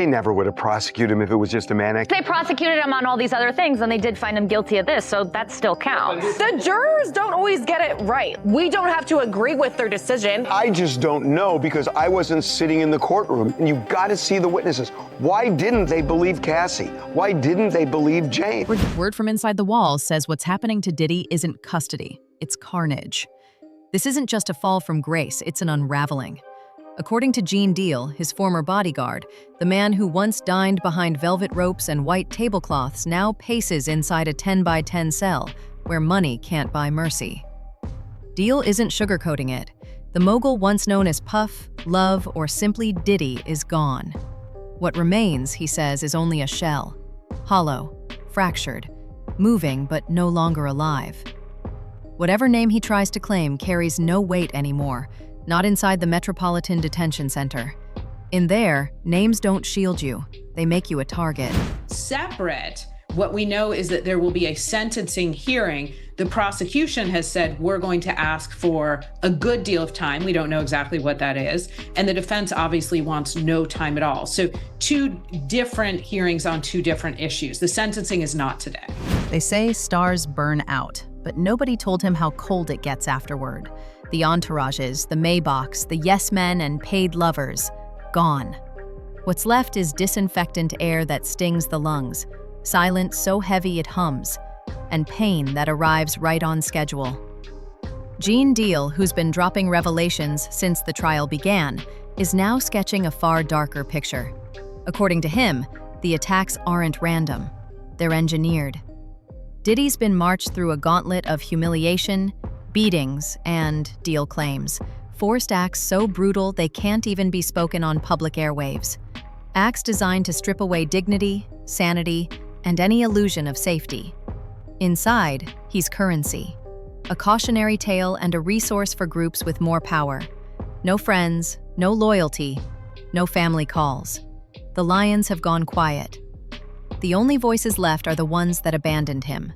They never would have prosecuted him if it was just a manic. They prosecuted him on all these other things, and they did find him guilty of this, so that still counts. The jurors don't always get it right. We don't have to agree with their decision. I just don't know because I wasn't sitting in the courtroom. And you've got to see the witnesses. Why didn't they believe Cassie? Why didn't they believe Jane? Word from inside the walls says what's happening to Diddy isn't custody, it's carnage. This isn't just a fall from grace, it's an unraveling. According to Gene Deal, his former bodyguard, the man who once dined behind velvet ropes and white tablecloths now paces inside a 10-by-10 cell where money can't buy mercy. Deal isn't sugarcoating it. The mogul once known as Puff, Love, or simply Diddy is gone. What remains, he says, is only a shell. Hollow, fractured, moving but no longer alive. Whatever name he tries to claim carries no weight anymore, not inside the Metropolitan Detention Center. In there, names don't shield you, they make you a target. Separate, what we know is that there will be a sentencing hearing. The prosecution has said we're going to ask for a good deal of time. We don't know exactly what that is. And the defense obviously wants no time at all. So two different hearings on two different issues. The sentencing is not today. They say stars burn out, but nobody told him how cold it gets afterward. The entourages, the Maybachs, the yes men and paid lovers, gone. What's left is disinfectant air that stings the lungs, silence so heavy it hums, and pain that arrives right on schedule. Gene Deal, who's been dropping revelations since the trial began, is now sketching a far darker picture. According to him, the attacks aren't random, they're engineered. Diddy's been marched through a gauntlet of humiliation, beatings, and, Deal claims, forced acts so brutal they can't even be spoken on public airwaves. Acts designed to strip away dignity, sanity, and any illusion of safety. Inside, he's currency, a cautionary tale and a resource for groups with more power. No friends, no loyalty, no family calls. The lions have gone quiet. The only voices left are the ones that abandoned him.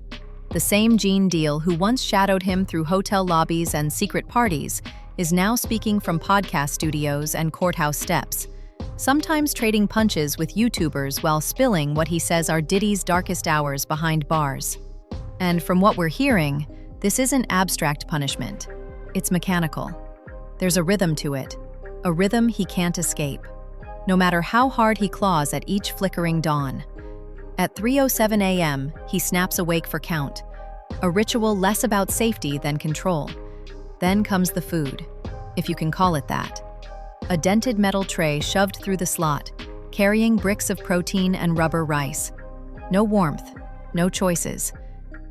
The same Gene Deal who once shadowed him through hotel lobbies and secret parties is now speaking from podcast studios and courthouse steps, sometimes trading punches with YouTubers while spilling what he says are Diddy's darkest hours behind bars. And from what we're hearing, this isn't abstract punishment. It's mechanical. There's a rhythm to it, a rhythm he can't escape, no matter how hard he claws at each flickering dawn. At 3:07 a.m., he snaps awake for count, a ritual less about safety than control. Then comes the food, if you can call it that. A dented metal tray shoved through the slot, carrying bricks of protein and rubber rice. No warmth, no choices,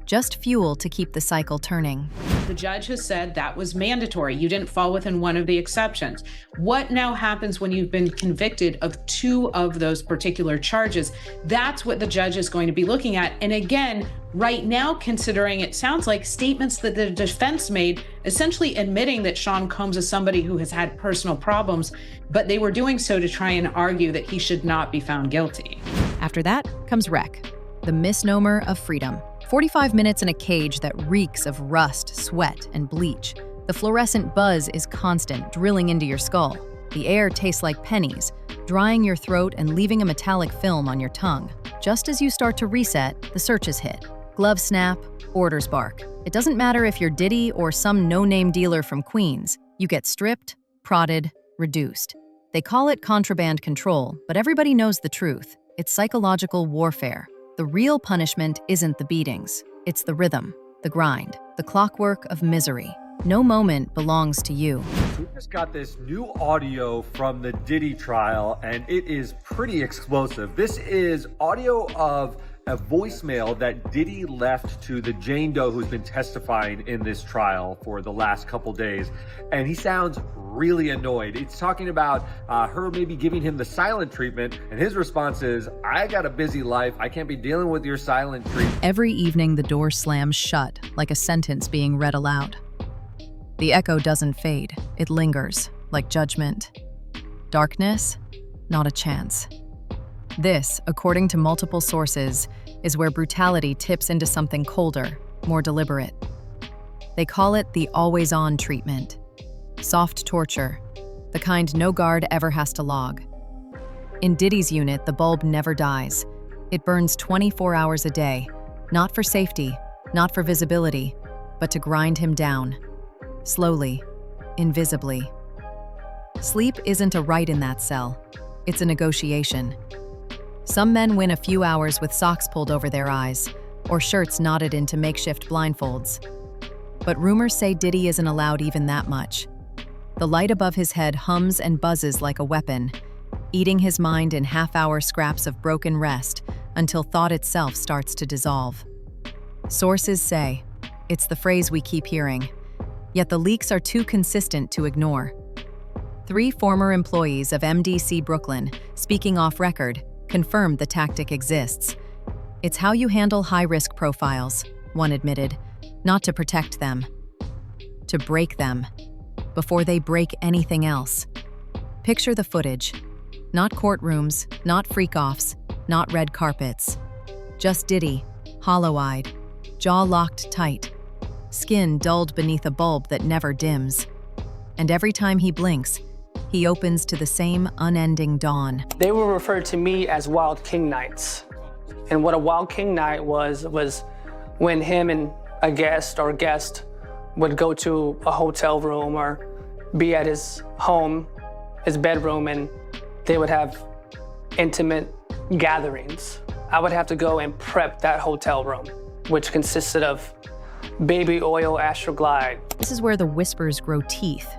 just fuel to keep the cycle turning. The judge has said that was mandatory. You didn't fall within one of the exceptions. What now happens when you've been convicted of two of those particular charges? That's what the judge is going to be looking at. And again, right now, considering it sounds like statements that the defense made, essentially admitting that Sean Combs is somebody who has had personal problems, but they were doing so to try and argue that he should not be found guilty. After that comes Wreck, the misnomer of freedom. 45 minutes in a cage that reeks of rust, sweat, and bleach. The fluorescent buzz is constant, drilling into your skull. The air tastes like pennies, drying your throat and leaving a metallic film on your tongue. Just as you start to reset, the searches hit. Gloves snap, orders bark. It doesn't matter if you're Diddy or some no-name dealer from Queens. You get stripped, prodded, reduced. They call it contraband control, but everybody knows the truth. It's psychological warfare. The real punishment isn't the beatings. It's the rhythm, the grind, the clockwork of misery. No moment belongs to you. We just got this new audio from the Diddy trial, and it is pretty explosive. This is audio of a voicemail that Diddy left to the Jane Doe who's been testifying in this trial for the last couple days. And he sounds really annoyed. It's talking about her maybe giving him the silent treatment. And his response is, I got a busy life. I can't be dealing with your silent treatment. Every evening, the door slams shut, like a sentence being read aloud. The echo doesn't fade. It lingers, like judgment. Darkness? Not a chance. This, according to multiple sources, is where brutality tips into something colder, more deliberate. They call it the always-on treatment. Soft torture, the kind no guard ever has to log. In Diddy's unit, the bulb never dies. It burns 24 hours a day, not for safety, not for visibility, but to grind him down. Slowly, invisibly. Sleep isn't a right in that cell. It's a negotiation. Some men win a few hours with socks pulled over their eyes, or shirts knotted into makeshift blindfolds. But rumors say Diddy isn't allowed even that much. The light above his head hums and buzzes like a weapon, eating his mind in half-hour scraps of broken rest until thought itself starts to dissolve. Sources say, it's the phrase we keep hearing, yet the leaks are too consistent to ignore. 3 former employees of MDC Brooklyn, speaking off record, confirmed the tactic exists. It's how you handle high-risk profiles, one admitted, not to protect them, to break them, before they break anything else. Picture the footage. Not courtrooms, not freak-offs, not red carpets. Just Diddy, hollow-eyed, jaw locked tight, skin dulled beneath a bulb that never dims. And every time he blinks, he opens to the same unending dawn. They were referred to me as Wild King Nights. And what a Wild King Night was when him and a guest or guest would go to a hotel room or be at his home, his bedroom, and they would have intimate gatherings. I would have to go and prep that hotel room, which consisted of baby oil Astroglide. This is where the whispers grow teeth.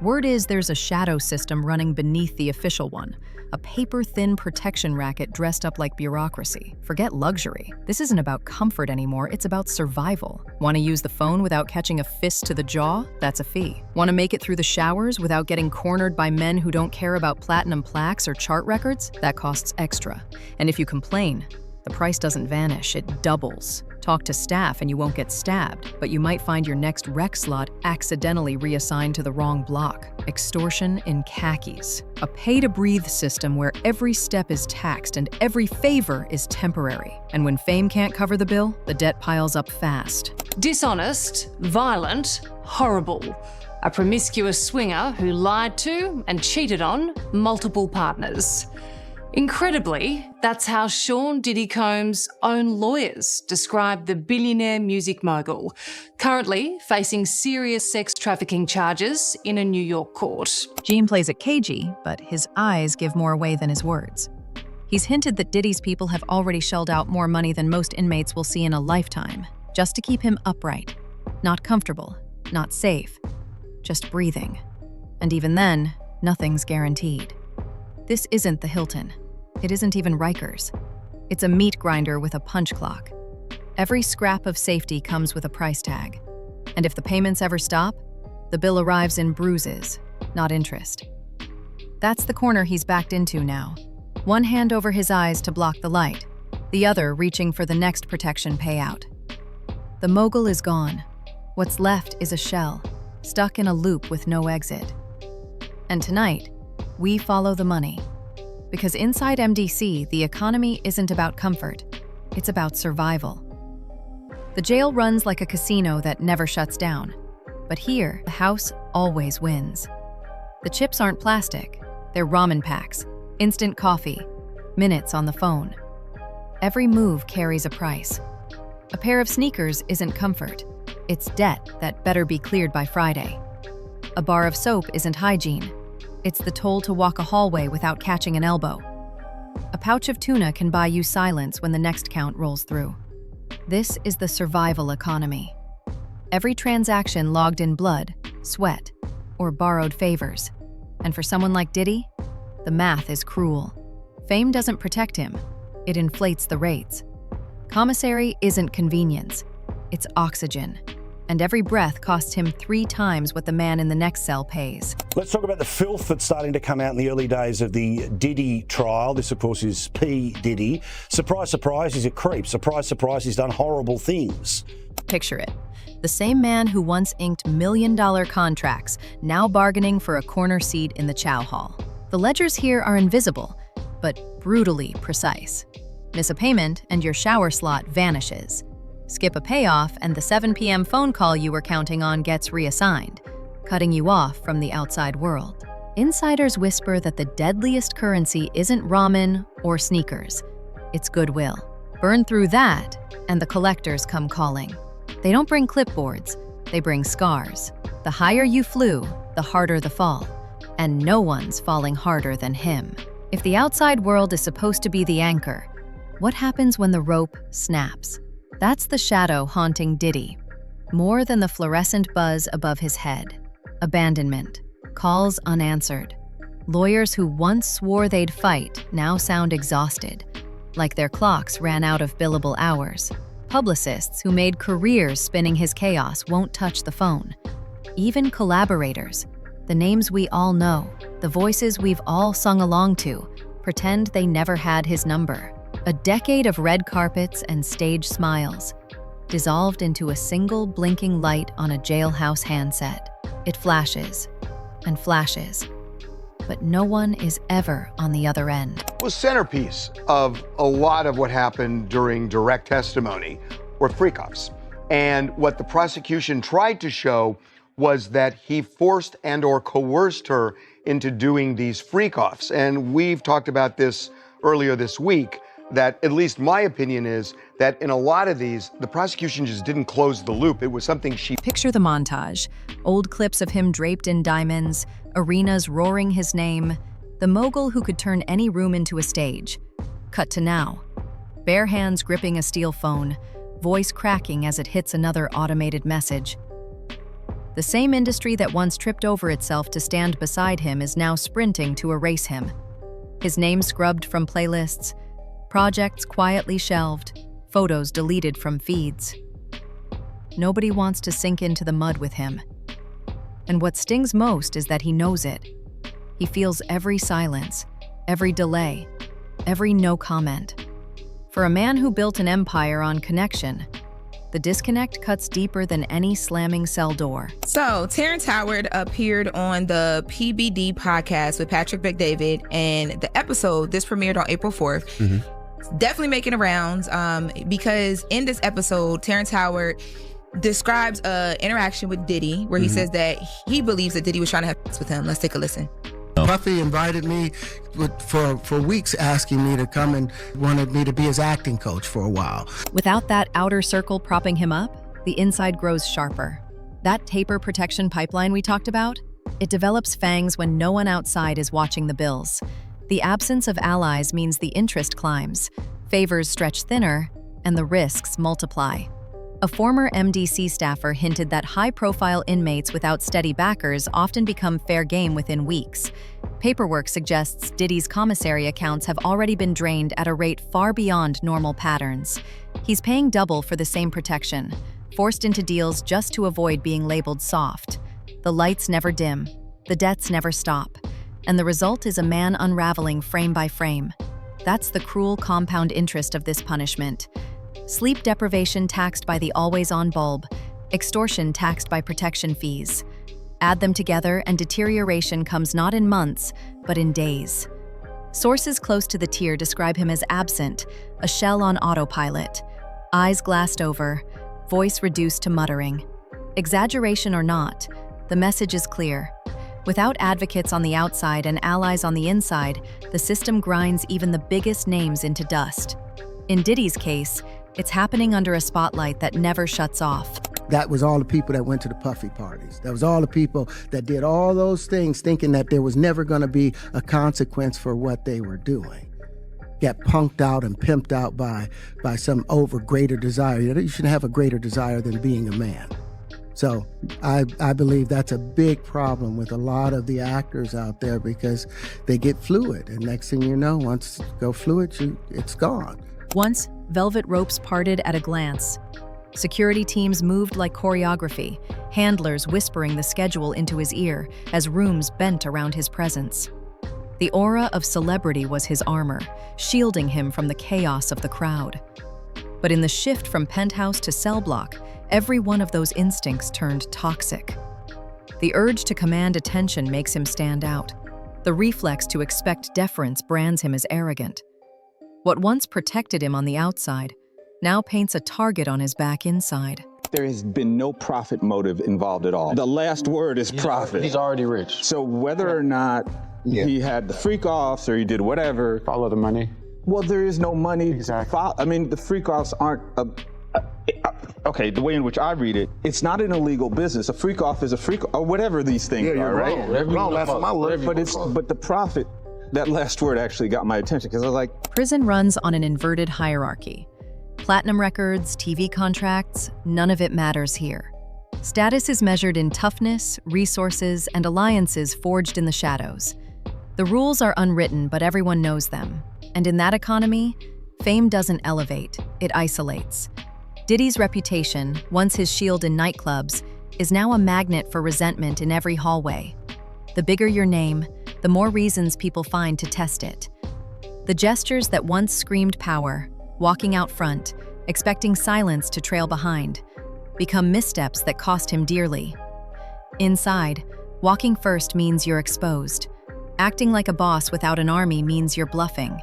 Word is there's a shadow system running beneath the official one, a paper-thin protection racket dressed up like bureaucracy. Forget luxury. This isn't about comfort anymore, it's about survival. Want to use the phone without catching a fist to the jaw? That's a fee. Want to make it through the showers without getting cornered by men who don't care about platinum plaques or chart records? That costs extra. And if you complain, the price doesn't vanish, it doubles. Talk to staff and you won't get stabbed, but you might find your next rec slot accidentally reassigned to the wrong block. Extortion in khakis. A pay-to-breathe system where every step is taxed and every favor is temporary. And when fame can't cover the bill, the debt piles up fast. Dishonest, violent, horrible. A promiscuous swinger who lied to and cheated on multiple partners. Incredibly, that's how Sean Diddy Combs' own lawyers describe the billionaire music mogul, currently facing serious sex trafficking charges in a New York court. Gene plays it cagey, but his eyes give more away than his words. He's hinted that Diddy's people have already shelled out more money than most inmates will see in a lifetime, just to keep him upright, not comfortable, not safe, just breathing. And even then, nothing's guaranteed. This isn't the Hilton. It isn't even Rikers. It's a meat grinder with a punch clock. Every scrap of safety comes with a price tag. And if the payments ever stop, the bill arrives in bruises, not interest. That's the corner he's backed into now. One hand over his eyes to block the light, the other reaching for the next protection payout. The mogul is gone. What's left is a shell, stuck in a loop with no exit. And tonight, we follow the money. Because inside MDC, the economy isn't about comfort, it's about survival. The jail runs like a casino that never shuts down. But here, the house always wins. The chips aren't plastic, they're ramen packs, instant coffee, minutes on the phone. Every move carries a price. A pair of sneakers isn't comfort, it's debt that better be cleared by Friday. A bar of soap isn't hygiene. It's the toll to walk a hallway without catching an elbow. A pouch of tuna can buy you silence when the next count rolls through. This is the survival economy. Every transaction logged in blood, sweat, or borrowed favors. And for someone like Diddy, the math is cruel. Fame doesn't protect him, it inflates the rates. Commissary isn't convenience, it's oxygen. And every breath costs him 3 times what the man in the next cell pays. Let's talk about the filth that's starting to come out in the early days of the Diddy trial. This, of course, is P. Diddy. Surprise, surprise, he's a creep. Surprise, surprise, he's done horrible things. Picture it. The same man who once inked million-dollar contracts, now bargaining for a corner seat in the chow hall. The ledgers here are invisible, but brutally precise. Miss a payment and your shower slot vanishes. Skip a payoff and the 7 p.m. phone call you were counting on gets reassigned, cutting you off from the outside world. Insiders whisper that the deadliest currency isn't ramen or sneakers, it's goodwill. Burn through that, and the collectors come calling. They don't bring clipboards, they bring scars. The higher you flew, the harder the fall. And no one's falling harder than him. If the outside world is supposed to be the anchor, what happens when the rope snaps? That's the shadow haunting Diddy. More than the fluorescent buzz above his head. Abandonment. Calls unanswered. Lawyers who once swore they'd fight now sound exhausted, like their clocks ran out of billable hours. Publicists who made careers spinning his chaos won't touch the phone. Even collaborators, the names we all know, the voices we've all sung along to, pretend they never had his number. A decade of red carpets and stage smiles, dissolved into a single blinking light on a jailhouse handset. It flashes and flashes, but no one is ever on the other end. Was centerpiece of a lot of what happened during direct testimony were freak-offs. And what the prosecution tried to show was that he forced and or coerced her into doing these freak-offs. And we've talked about this earlier this week, that at least my opinion is that in a lot of these, the prosecution just didn't close the loop. It was something she... Picture the montage. Old clips of him draped in diamonds, arenas roaring his name, the mogul who could turn any room into a stage. Cut to now. Bare hands gripping a steel phone, voice cracking as it hits another automated message. The same industry that once tripped over itself to stand beside him is now sprinting to erase him. His name scrubbed from playlists, projects quietly shelved, photos deleted from feeds. Nobody wants to sink into the mud with him. And what stings most is that he knows it. He feels every silence, every delay, every no comment. For a man who built an empire on connection, the disconnect cuts deeper than any slamming cell door. So, Terrence Howard appeared on the PBD podcast with Patrick Bet-David, and the episode, this premiered on April 4th. Definitely making the rounds because in this episode, Terrence Howard describes an interaction with Diddy where he says that he believes that Diddy was trying to have sex with him. Let's take a listen. Puffy invited me for weeks, asking me to come and wanted me to be his acting coach for a while. Without that outer circle propping him up, the inside grows sharper. That taper protection pipeline we talked about, it develops fangs when no one outside is watching the bills. The absence of allies means the interest climbs, favors stretch thinner, and the risks multiply. A former MDC staffer hinted that high-profile inmates without steady backers often become fair game within weeks. Paperwork suggests Diddy's commissary accounts have already been drained at a rate far beyond normal patterns. He's paying double for the same protection, forced into deals just to avoid being labeled soft. The lights never dim, the debts never stop, and the result is a man unraveling frame by frame. That's the cruel compound interest of this punishment. Sleep deprivation taxed by the always-on bulb, extortion taxed by protection fees. Add them together and deterioration comes not in months, but in days. Sources close to the tier describe him as absent, a shell on autopilot, eyes glassed over, voice reduced to muttering. Exaggeration or not, the message is clear. Without advocates on the outside and allies on the inside, the system grinds even the biggest names into dust. In Diddy's case, it's happening under a spotlight that never shuts off. That was all the people that went to the Puffy parties. That was all the people that did all those things thinking that there was never going to be a consequence for what they were doing. Get punked out and pimped out by some greater desire. You shouldn't have a greater desire than being a man. So I believe that's a big problem with a lot of the actors out there because they get fluid. And next thing you know, once you go fluid, it's gone. Once, velvet ropes parted at a glance. Security teams moved like choreography, handlers whispering the schedule into his ear as rooms bent around his presence. The aura of celebrity was his armor, shielding him from the chaos of the crowd. But in the shift from penthouse to cell block, every one of those instincts turned toxic. The urge to command attention makes him stand out. The reflex to expect deference brands him as arrogant. What once protected him on the outside now paints a target on his back inside. there has been no profit motive involved at all. The last word is profit. He's already rich. So whether or not he had the freak-offs or he did whatever. Follow the money. Well, there is no money. Exactly. I mean, the freak-offs aren't okay, the way in which I read it, it's not an illegal business. A freak-off is a freak, or whatever these things are, right? But the profit, that last word actually got my attention because I was like... Prison runs on an inverted hierarchy. Platinum records, TV contracts, none of it matters here. Status is measured in toughness, resources, and alliances forged in the shadows. The rules are unwritten, but everyone knows them. And in that economy, fame doesn't elevate, it isolates. Diddy's reputation, once his shield in nightclubs, is now a magnet for resentment in every hallway. The bigger your name, the more reasons people find to test it. The gestures that once screamed power, walking out front, expecting silence to trail behind, become missteps that cost him dearly. Inside, walking first means you're exposed. Acting like a boss without an army means you're bluffing.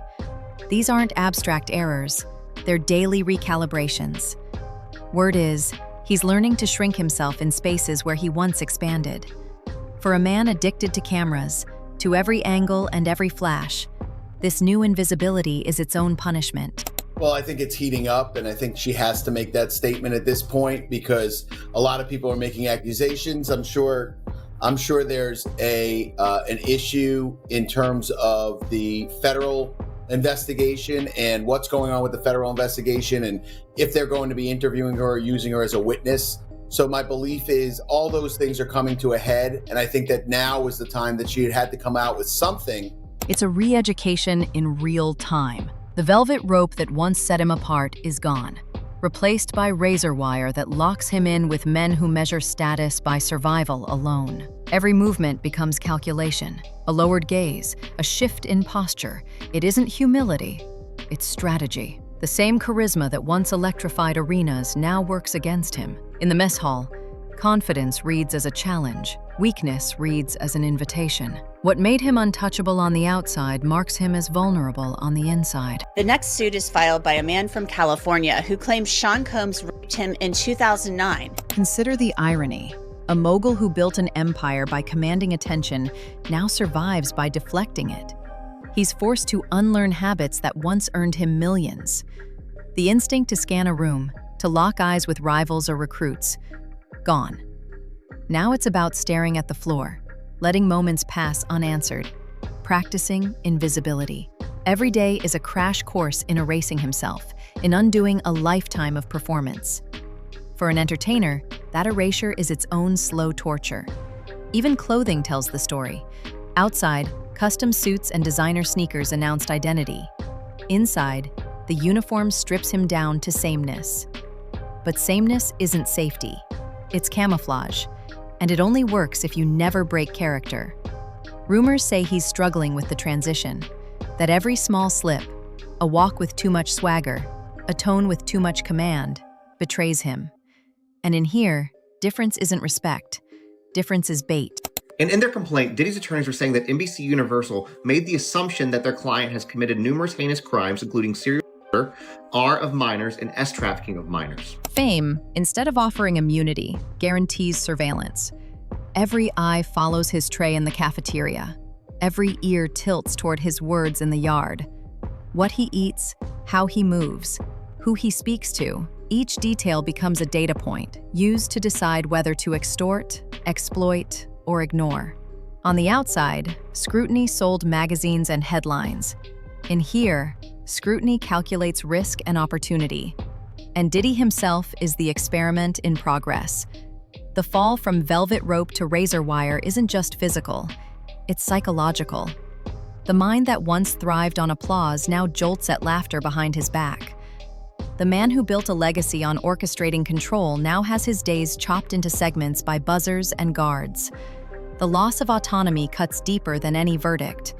These aren't abstract errors, they're daily recalibrations. Word is, he's learning to shrink himself in spaces where he once expanded. For a man addicted to cameras, to every angle and every flash, this new invisibility is its own punishment. Well, I think it's heating up, and I think she has to make that statement at this point because a lot of people are making accusations. I'm sure there's an issue in terms of the federal investigation and what's going on with the federal investigation and if they're going to be interviewing her or using her as a witness. So my belief is all those things are coming to a head, and I think that now is the time that she had to come out with something. It's a re-education in real time. The velvet rope that once set him apart is gone, replaced by razor wire that locks him in with men who measure status by survival alone. Every movement becomes calculation, a lowered gaze, a shift in posture. It isn't humility, it's strategy. The same charisma that once electrified arenas now works against him. In the mess hall, confidence reads as a challenge, weakness reads as an invitation. What made him untouchable on the outside marks him as vulnerable on the inside. The next suit is filed by a man from California who claims Sean Combs raped him in 2009. Consider the irony. A mogul who built an empire by commanding attention now survives by deflecting it. He's forced to unlearn habits that once earned him millions. The instinct to scan a room, to lock eyes with rivals or recruits, gone. Now it's about staring at the floor, letting moments pass unanswered, practicing invisibility. Every day is a crash course in erasing himself, in undoing a lifetime of performance. For an entertainer, that erasure is its own slow torture. Even clothing tells the story. Outside, custom suits and designer sneakers announced identity. Inside, the uniform strips him down to sameness. But sameness isn't safety. It's camouflage, and it only works if you never break character. Rumors say he's struggling with the transition, that every small slip, a walk with too much swagger, a tone with too much command, betrays him. And in here, difference isn't respect. Difference is bait. And in their complaint, Diddy's attorneys were saying that NBC Universal made the assumption that their client has committed numerous heinous crimes, including serial murder, R of minors, and S trafficking of minors. Fame, instead of offering immunity, guarantees surveillance. Every eye follows his tray in the cafeteria. Every ear tilts toward his words in the yard. What he eats, how he moves, who he speaks to, each detail becomes a data point, used to decide whether to extort, exploit, or ignore. On the outside, scrutiny sold magazines and headlines. In here, scrutiny calculates risk and opportunity. And Diddy himself is the experiment in progress. The fall from velvet rope to razor wire isn't just physical, it's psychological. The mind that once thrived on applause now jolts at laughter behind his back. The man who built a legacy on orchestrating control now has his days chopped into segments by buzzers and guards. The loss of autonomy cuts deeper than any verdict.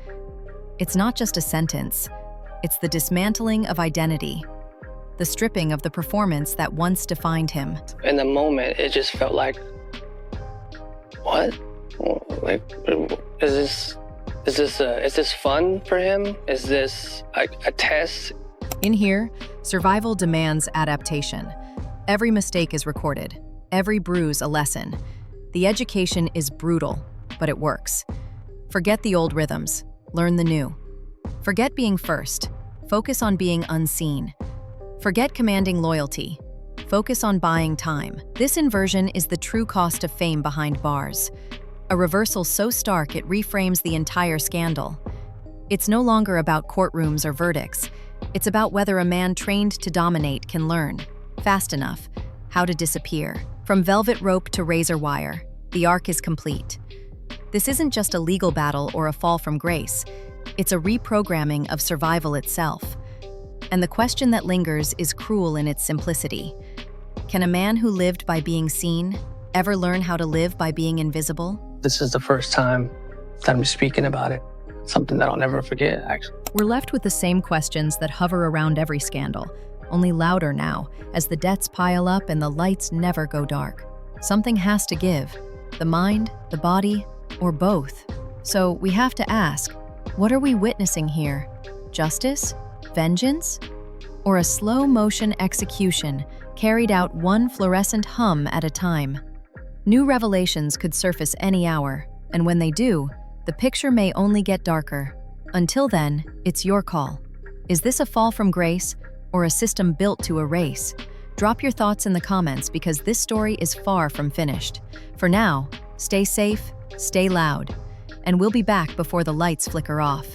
It's not just a sentence, it's the dismantling of identity, the stripping of the performance that once defined him. In the moment, it just felt like, what? Like, is this fun for him? Is this a test? In here, survival demands adaptation. Every mistake is recorded, every bruise a lesson. The education is brutal, but it works. Forget the old rhythms, learn the new. Forget being first, focus on being unseen. Forget commanding loyalty, focus on buying time. This inversion is the true cost of fame behind bars. A reversal so stark it reframes the entire scandal. It's no longer about courtrooms or verdicts. It's about whether a man trained to dominate can learn, fast enough, how to disappear. From velvet rope to razor wire, the arc is complete. This isn't just a legal battle or a fall from grace. It's a reprogramming of survival itself. And the question that lingers is cruel in its simplicity. Can a man who lived by being seen ever learn how to live by being invisible? This is the first time that I'm speaking about it. Something that I'll never forget, actually. We're left with the same questions that hover around every scandal, only louder now, as the debts pile up and the lights never go dark. Something has to give. The mind, the body, or both. So we have to ask, what are we witnessing here? Justice? Vengeance? Or a slow-motion execution carried out one fluorescent hum at a time? New revelations could surface any hour, and when they do, the picture may only get darker. Until then, it's your call. Is this a fall from grace or a system built to erase? Drop your thoughts in the comments because this story is far from finished. For now, stay safe, stay loud, and we'll be back before the lights flicker off.